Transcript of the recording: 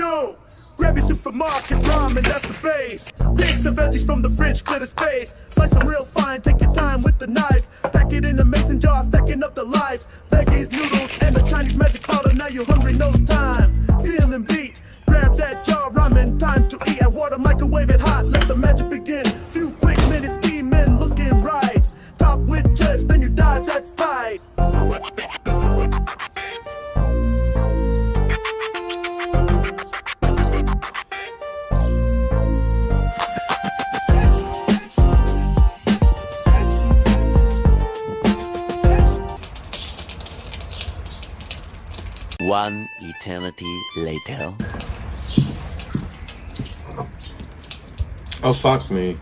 go. Grab your supermarket ramen, that's the base. Pick some veggies from the fridge, clear the space. Slice them real fine, take your time with the knife. Pack it in a mason jar, stacking up the life. Veggies, noodles, and the Chinese magic powder. Now you're hungry, no time. Feeling beat. Grab that jar ramen, time to eat. And water, microwave it hot, let the magic begin. Few quick minutes, steaming, looking right. Top with chips, then you dive, that's tight. One eternity later. Oh, fuck me.